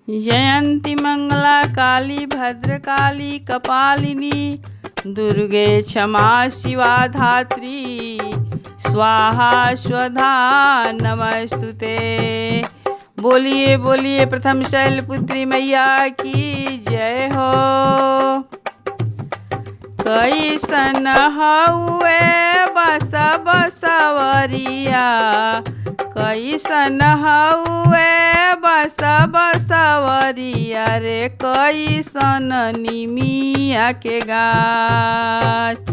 जयंती मंगला काली भद्रकाली कपालिनी दुर्गे क्षमा शिवा धात्री स्वाहा स्वधा नमस्तुते। बोलिए बोलिए प्रथम शैलपुत्री मैया की जय हो। कैसन हउए बस बसवरिया, कैसन हउए बस बसवरिया रे, कैसन निमिया के गाछ।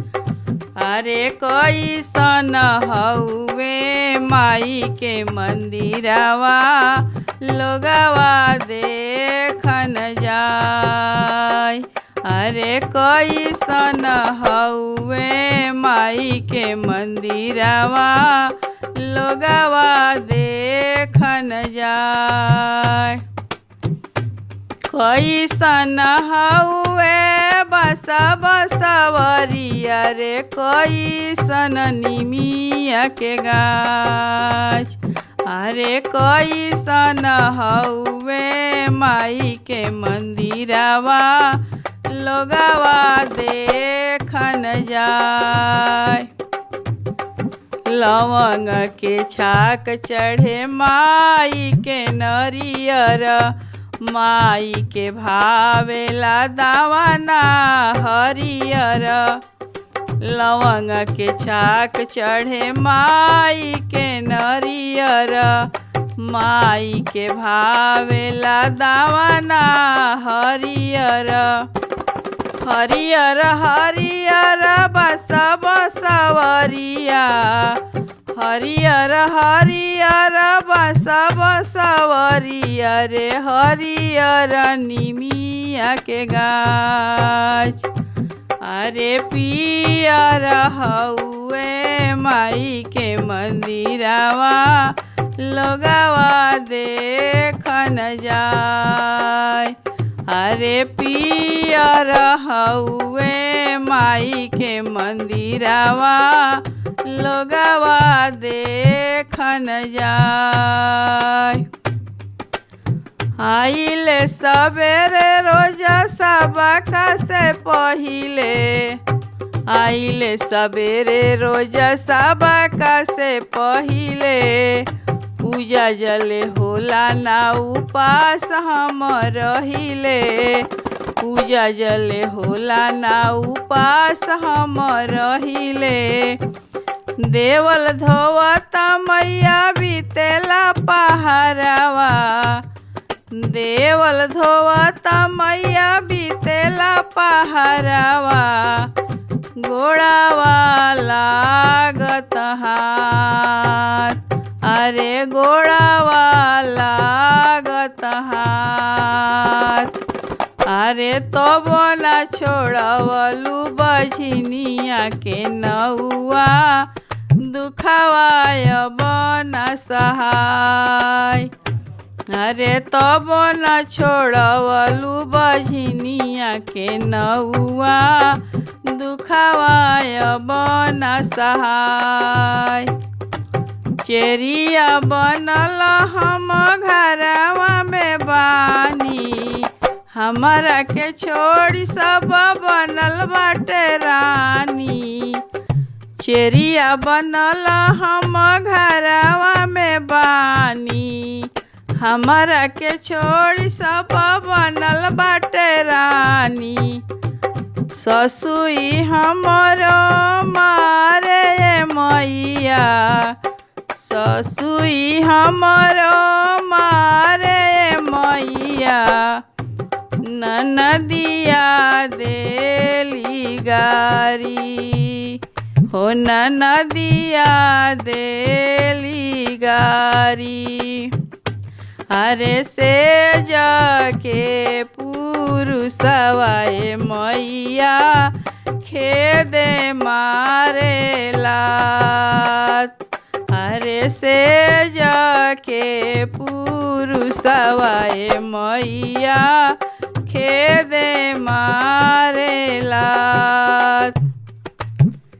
अरे कैसन हउए माई के मंदिरवा, लोगवा देखन जाय। अरे कैसन हउए माई के मंदिरवा, लोगवा देखन जाय। कैसन हउए बस बसवरिया रे, कैसन निमिया के गाछ। अरे कैसन हउए माई के मंदिरवा, लोगवा देखन जाय। लवंग के छाक चढ़े माई के नरियर, माई के भावेला दावना हरियर। लवंग के छाक चढ़े माई के नरियर, माई के भावेला दावना हरियर। हरियर हरियर बस बसवरिया, हरियर हरियर बस बसवरिया रे, हरियर निमिया के गाछ। अरे पियर हउए माई के मंदिरवा, लोगवा देखन जाय। अरे पियर हउए माई के मंदिरवा, लोगवा देखन जाय। आइले सबेरे रोज सबका से पहिले, आइले सबेरे रोज सबका से पहिले। पूजा जले होला ना उपास हम रहिले, पूजा जले होला ना उपास हम रहिले। देवल धोवत मैया बीतेला पहरवा, देवल धोवत मैया बीतेला पहरवा। गोड़ावा लागत हाथ, अरे गोड़ावा लागत हाथ। अरे तब न छोड़वलू बझनिया के नौआ, दुखवाय बन सहाय। अरे तब न छोड़वलू बझनिया के नौआ, दुखवाय बन सहाय। चेरिया बनल हम घरवा में बानी, हमरा के छोड़ी सब बनल बाटे रानी। चेरिया बनल हम घरवा में बानी, हमरा के छोड़ी सब बनल बाटे रानी। ससुई हमरो मारे मैया, ससुई हमरो मारे मैया। ननदिया देली गारी हो, ननदिया देली गारी। अरे से जाके पुरुषवाए मैया, खेदे मारे लात। अरे से जाके पुरुषवाए मैया, खेदे मारे लात।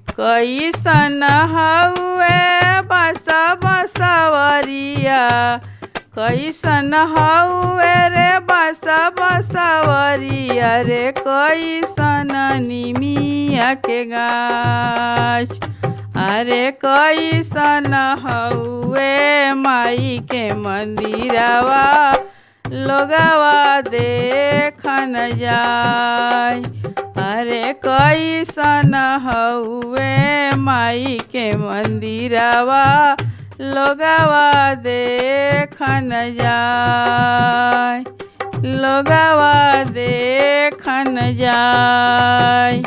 कैसन हउए बस बसवरिया, कैसन हउए रे बसा बसावरिया रे कैसन निमिया के गाछ। अरे कैसन हउए माई के मंदिरवा लोगवा देखन जाय। अरे कैसन हउए माई के मंदिरवा लोगवा देखन जाय, लोगवा देखन जाय।